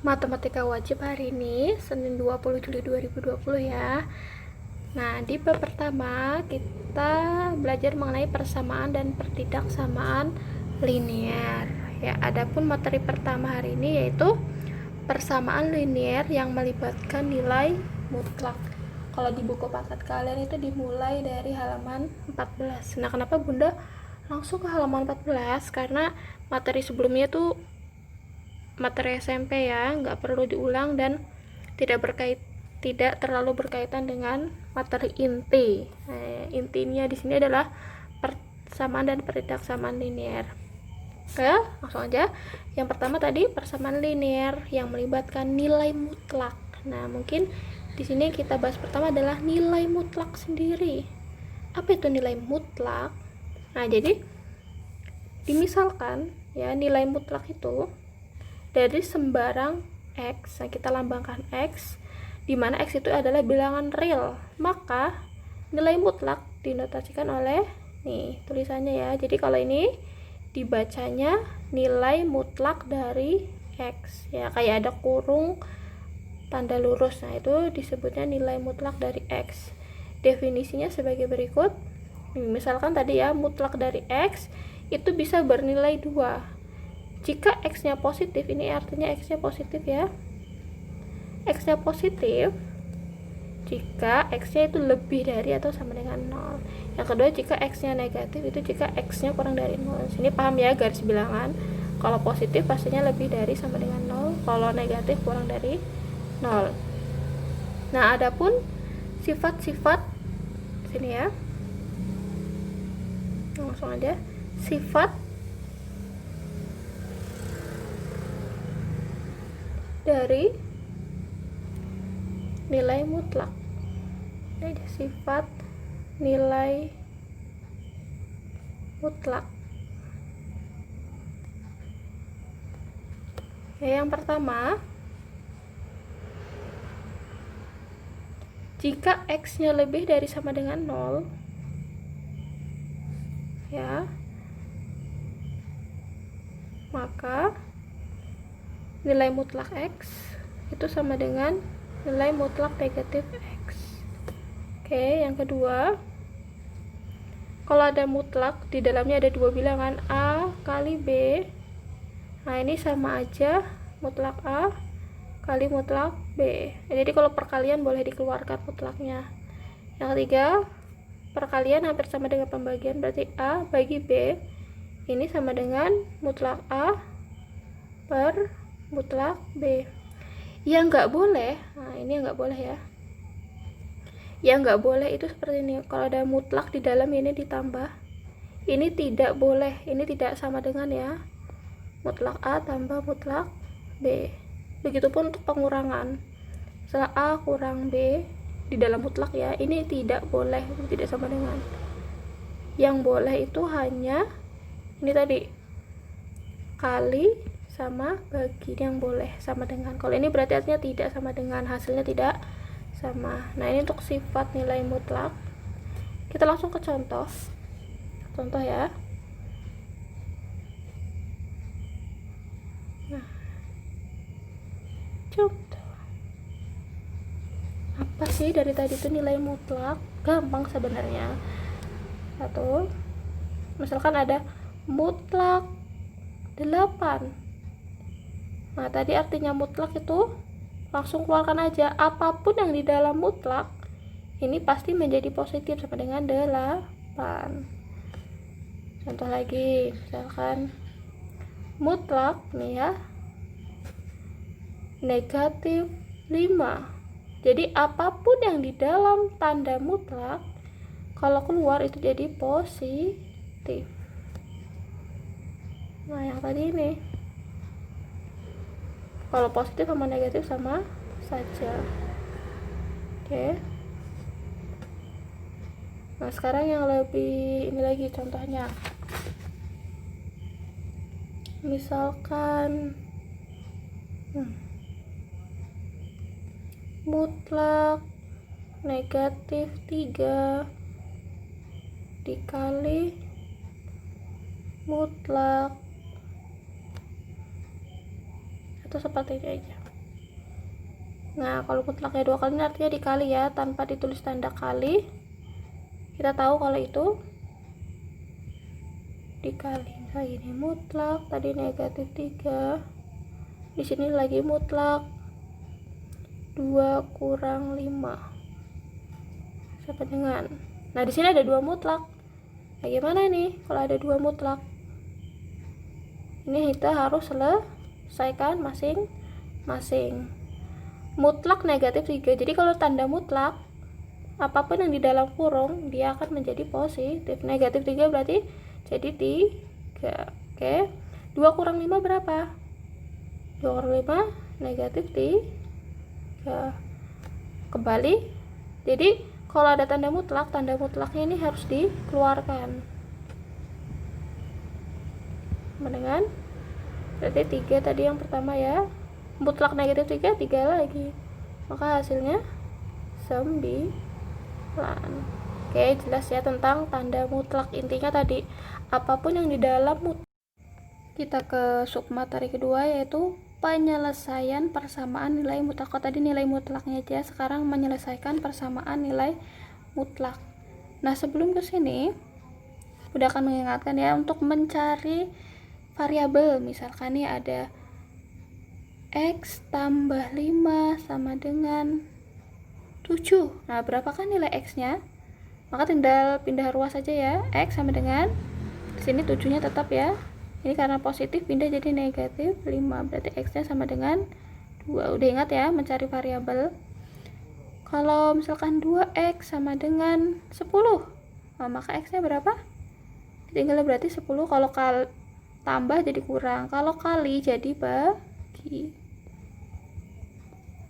Matematika wajib hari ini, Senin 20 Juli 2020 ya. Nah, di bab pertama kita belajar mengenai persamaan dan pertidaksamaan linear. Ya, adapun materi pertama hari ini yaitu persamaan linear yang melibatkan nilai mutlak. Kalau di buku paket kalian itu dimulai dari halaman 14. Nah, kenapa Bunda langsung ke halaman 14? Karena materi sebelumnya tuh materi SMP ya, nggak perlu diulang dan tidak terlalu berkaitan dengan materi inti. Intinya di sini adalah persamaan dan pertidaksamaan linear. Oke, langsung aja. Yang pertama tadi persamaan linear yang melibatkan nilai mutlak. Nah, mungkin di sini kita bahas pertama adalah nilai mutlak sendiri. Apa itu nilai mutlak? Nah, jadi dimisalkan ya, nilai mutlak itu dari sembarang X. Nah, kita lambangkan X, di mana X itu adalah bilangan real. Maka nilai mutlak dinotasikan oleh nih tulisannya ya. Jadi kalau ini dibacanya nilai mutlak dari X ya, kayak ada kurung tanda lurus. Nah, itu disebutnya nilai mutlak dari X. Definisinya sebagai berikut. Misalkan tadi ya, mutlak dari X itu bisa bernilai 2. Jika X-nya positif, ini artinya X-nya positif ya. X-nya positif jika X-nya itu lebih dari atau sama dengan 0. Yang kedua, jika X-nya negatif, itu jika X-nya kurang dari 0. Sini paham ya garis bilangan. Kalau positif pastinya lebih dari sama dengan 0. Kalau negatif kurang dari 0. Nah, adapun sifat-sifat sini ya. Langsung aja. Sifat dari nilai mutlak. Ini ada sifat nilai mutlak. Ya, yang pertama, jika X-nya lebih dari sama dengan 0 ya, maka nilai mutlak X itu sama dengan nilai mutlak negatif X. Oke, yang kedua, kalau ada mutlak di dalamnya ada dua bilangan A kali B. Nah, ini sama aja mutlak A kali mutlak B. Jadi kalau perkalian boleh dikeluarkan mutlaknya. Yang ketiga, perkalian hampir sama dengan pembagian, berarti A bagi B ini sama dengan mutlak A per mutlak B. Yang nggak boleh, nah ini yang nggak boleh ya. Yang nggak boleh itu seperti ini. Kalau ada mutlak di dalam ini ditambah, ini tidak boleh. Ini tidak sama dengan ya, mutlak A tambah mutlak B. Begitupun untuk pengurangan. Misalnya A kurang B di dalam mutlak ya, ini tidak boleh, tidak sama dengan. Yang boleh itu hanya ini tadi, kali sama bagi, yang boleh sama dengan. Kalau ini berarti artinya tidak sama dengan, hasilnya tidak sama. Nah, ini untuk sifat nilai mutlak. Kita langsung ke contoh ya. Nah, contoh apa sih dari tadi itu nilai mutlak? Gampang sebenarnya. Satu, misalkan ada mutlak 8. Nah, tadi artinya mutlak itu langsung keluarkan aja. Apapun yang di dalam mutlak ini pasti menjadi positif sama dengan 8. Contoh lagi, misalkan mutlak nih ya, negatif 5. Jadi apapun yang di dalam tanda mutlak kalau keluar itu jadi positif. Nah, yang tadi ini kalau positif sama negatif sama saja. Oke. Nah, sekarang yang lebih ini lagi contohnya. Misalkan mutlak negatif 3 dikali mutlak, atau seperti ini aja. Nah, kalau mutlaknya 2 kali ini artinya dikali ya, tanpa ditulis tanda kali. Kita tahu kalau itu dikali. Nah, ini mutlak, tadi negatif 3. Di sini lagi mutlak. 2 kurang 5 sama dengan. Nah, di sini ada 2 mutlak. Bagaimana nih kalau ada 2 mutlak? Ini kita harus selesaikan masing-masing. Mutlak negatif 3. Jadi kalau tanda mutlak, apapun yang di dalam kurung dia akan menjadi positif. Negatif 3 berarti jadi 3. Oke. 2 kurang 5 berapa? 2 kurang 5 negatif 3. Kembali. Jadi kalau ada tanda mutlaknya ini harus dikeluarkan. Dengan berarti 3 tadi yang pertama ya. Mutlak negatif 3, 3 lagi. Maka hasilnya 9. Oke, jelas ya tentang tanda mutlak. Intinya tadi, apapun yang di dalam mutlak. Kita ke submateri kedua, yaitu penyelesaian persamaan nilai mutlak. Tadi nilai mutlaknya aja, sekarang menyelesaikan persamaan nilai mutlak. Nah, sebelum ke sini udah akan mengingatkan ya untuk mencari variabel. Misalkan nih ada X tambah 5 sama dengan 7. Nah, berapakah nilai X-nya? Maka tinggal pindah ruas saja ya. X sama dengan, di sini 7-nya tetap ya. Ini karena positif pindah jadi negatif 5. Berarti X-nya sama dengan 2. Udah ingat ya mencari variabel. Kalau misalkan 2X sama dengan 10. Nah, maka X-nya berapa? Tinggal berarti 10. Kalau tambah jadi kurang. Kalau kali jadi bagi.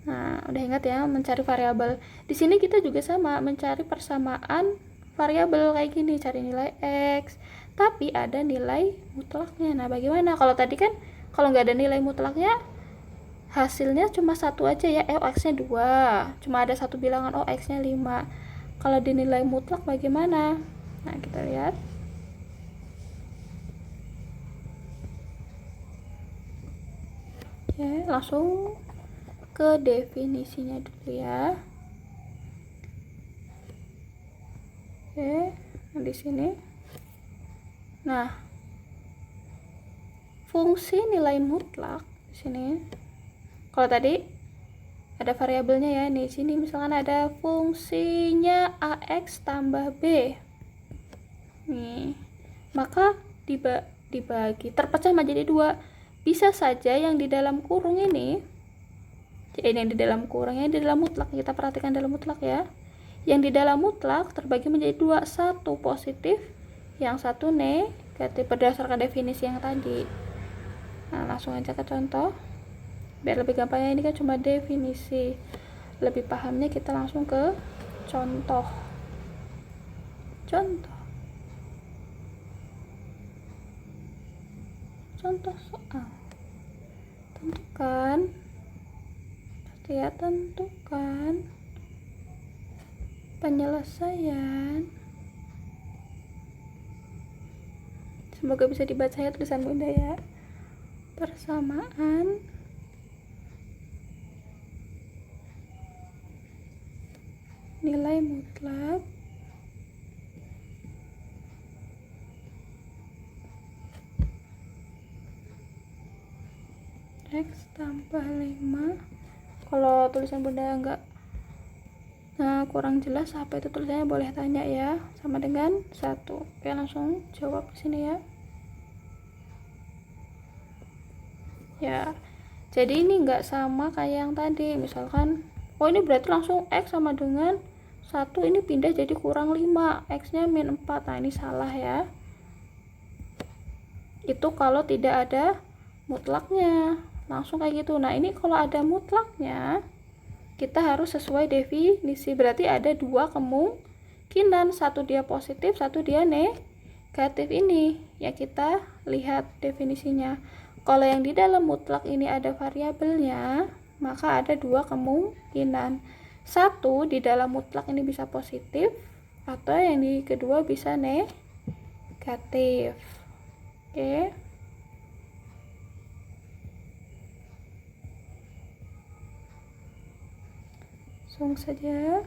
Nah, udah ingat ya mencari variabel. Di sini kita juga sama mencari persamaan variabel kayak gini, cari nilai X. Tapi ada nilai mutlaknya. Nah, bagaimana? Kalau tadi kan kalau nggak ada nilai mutlaknya, hasilnya cuma satu aja ya. X-nya 2. Cuma ada satu bilangan, X-nya 5. Kalau dinilai mutlak bagaimana? Nah, kita lihat. Oke, langsung ke definisinya dulu ya. Oke, nah di sini. Nah, fungsi nilai mutlak di sini. Kalau tadi ada variabelnya ya, di sini misalkan ada fungsinya AX tambah B. Nih, maka dibagi terpecah menjadi 2. Bisa saja yang di dalam kurung ini, yang di dalam kurungnya di dalam mutlak, kita perhatikan dalam mutlak ya. Yang di dalam mutlak terbagi menjadi 2, satu positif, yang satu negatif berdasarkan definisi yang tadi. Nah, langsung aja ke contoh. Biar lebih gampangnya, ini kan cuma definisi. Lebih pahamnya kita langsung ke contoh. Contoh soal. Tentukan penyelesaian. Semoga bisa dibaca ya tulisan Bunda ya. Persamaan nilai mutlak X tambah 5. Kalau tulisan Bunda enggak kurang jelas apa itu tulisannya, boleh tanya ya, sama dengan 1. Oke, langsung jawab ke sini ya. Ya, jadi ini enggak sama kayak yang tadi. Misalkan, ini berarti langsung X sama dengan 1, ini pindah jadi kurang 5, X nya min 4. Nah, ini salah ya. Itu kalau tidak ada mutlaknya, langsung kayak gitu. Nah, ini kalau ada mutlaknya, kita harus sesuai definisi. Berarti ada 2 kemungkinan, satu dia positif, satu dia negatif. Ini ya, kita lihat definisinya. Kalau yang di dalam mutlak ini ada variabelnya, maka ada 2 kemungkinan. Satu, di dalam mutlak ini bisa positif, atau yang di kedua bisa negatif. Oke. langsung saja.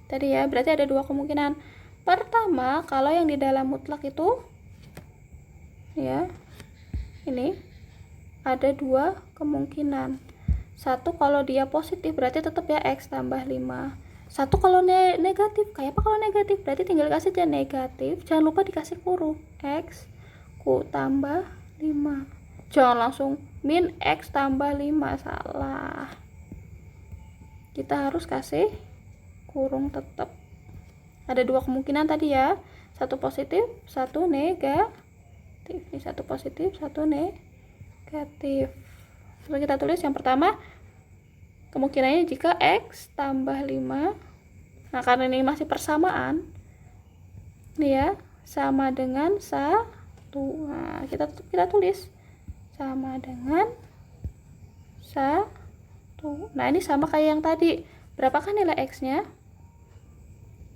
Tadi ya, berarti ada dua kemungkinan. Pertama, kalau yang di dalam mutlak itu ya, ini ada dua kemungkinan. Satu, kalau dia positif berarti tetap ya X tambah 5. Satu, kalau negatif, kayak apa kalau negatif? Berarti tinggal kasih aja negatif, jangan lupa dikasih kurung X ku tambah 5. Jangan langsung min X tambah 5, salah. Kita harus kasih kurung tetap. Ada dua kemungkinan tadi ya, satu positif, satu negatif. Ini satu positif, satu negatif. Lalu kita tulis yang pertama, kemungkinannya jika X tambah 5. Nah, karena ini masih persamaan, ini ya, sama dengan 1. Nah, kita tulis sama dengan 1. Nah, ini sama kayak yang tadi. Berapakah nilai X-nya?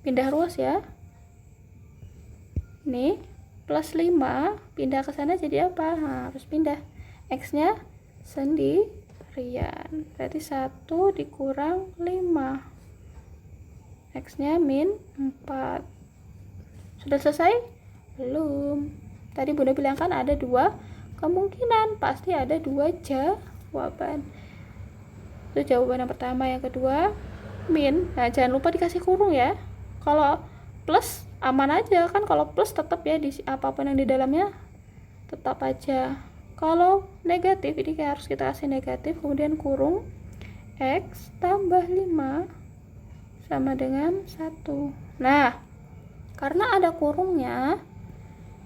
Pindah ruas ya. Ini plus 5, pindah ke sana jadi apa? Nah, harus pindah. X-nya sendirian. Berarti 1 dikurang 5. X-nya min 4. Sudah selesai? Belum. Tadi Bunda bilang kan ada dua kemungkinan, pasti ada dua jawaban. Itu jawaban yang pertama. Yang kedua, min. Nah, jangan lupa dikasih kurung ya. Kalau plus aman aja kan, kalau plus tetap ya di apapun yang di dalamnya tetap aja. Kalau negatif ini kayak harus kita kasih negatif, kemudian kurung X tambah 5 sama dengan 1. Nah, karena ada kurungnya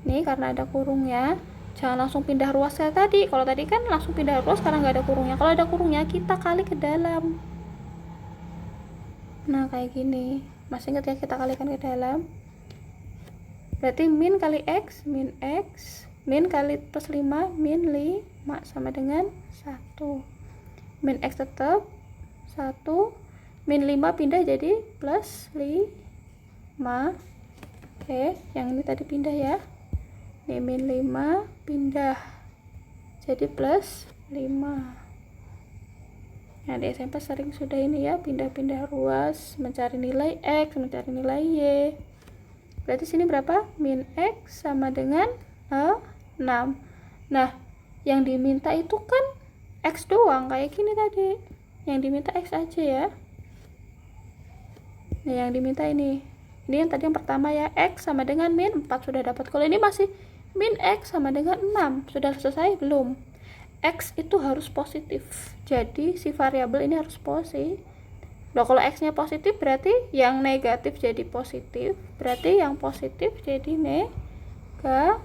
nih, karena ada kurungnya, jangan langsung pindah ruas kayak tadi. Kalau tadi kan langsung pindah ruas karena nggak ada kurungnya. Kalau ada kurungnya, kita kali ke dalam. Nah, kayak gini. Masih ingat ya, kita kalikan ke dalam. Berarti min kali X, min X, min kali plus 5, min 5 sama dengan 1. Min X tetap 1, min 5 pindah jadi plus 5. Oke, yang ini tadi pindah ya. Ini min 5 pindah jadi plus 5. Nah, di SMP sering sudah ini ya, pindah-pindah ruas, mencari nilai X, mencari nilai Y. Berarti sini berapa? Min X sama dengan 6. Nah, yang diminta itu kan X doang, kayak gini tadi. Yang diminta X aja ya. Nah, yang diminta ini yang tadi yang pertama ya, X sama dengan min 4 sudah dapat. Kalau ini masih min X sama dengan 6, sudah selesai belum? X itu harus positif, jadi si variabel ini harus positif. Nah, kalau X-nya positif berarti yang negatif jadi positif, berarti yang positif jadi negatif.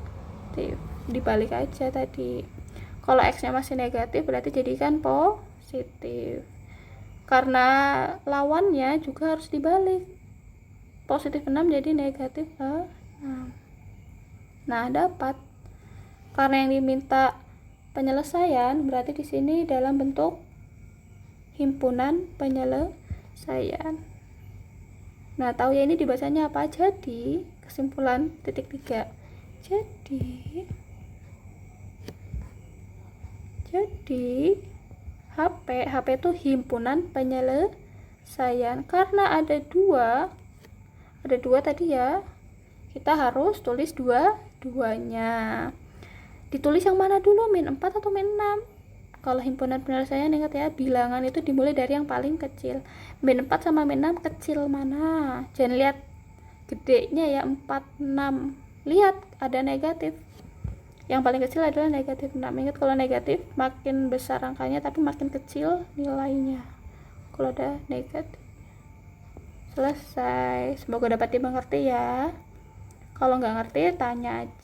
Dibalik aja tadi. Kalau X-nya masih negatif berarti jadikan positif. Karena lawannya juga harus dibalik. Positif 6 jadi negatif 6. Nah, dapat. Karena yang diminta penyelesaian berarti di sini dalam bentuk himpunan penyelesaian. Nah, tahu ya ini dibacanya apa? Jadi kesimpulan titik 3. Jadi HP itu himpunan penyelesaian. Karena ada dua tadi ya, kita harus tulis dua-duanya. Ditulis yang mana dulu, min 4 atau min 6? Kalau himpunan penyelesaian ingat ya, bilangan itu dimulai dari yang paling kecil. Min 4 sama min 6 kecil mana? Jangan lihat gedenya ya, 4, 6. Lihat ada negatif. Yang paling kecil adalah negatif 6. Ingat kalau negatif makin besar angkanya tapi makin kecil nilainya. Kalau ada negatif. Selesai. Semoga dapat dimengerti ya. Kalau nggak ngerti tanya aja.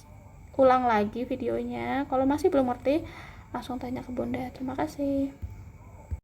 Ulang lagi videonya. Kalau masih belum ngerti langsung tanya ke Bunda. Terima kasih.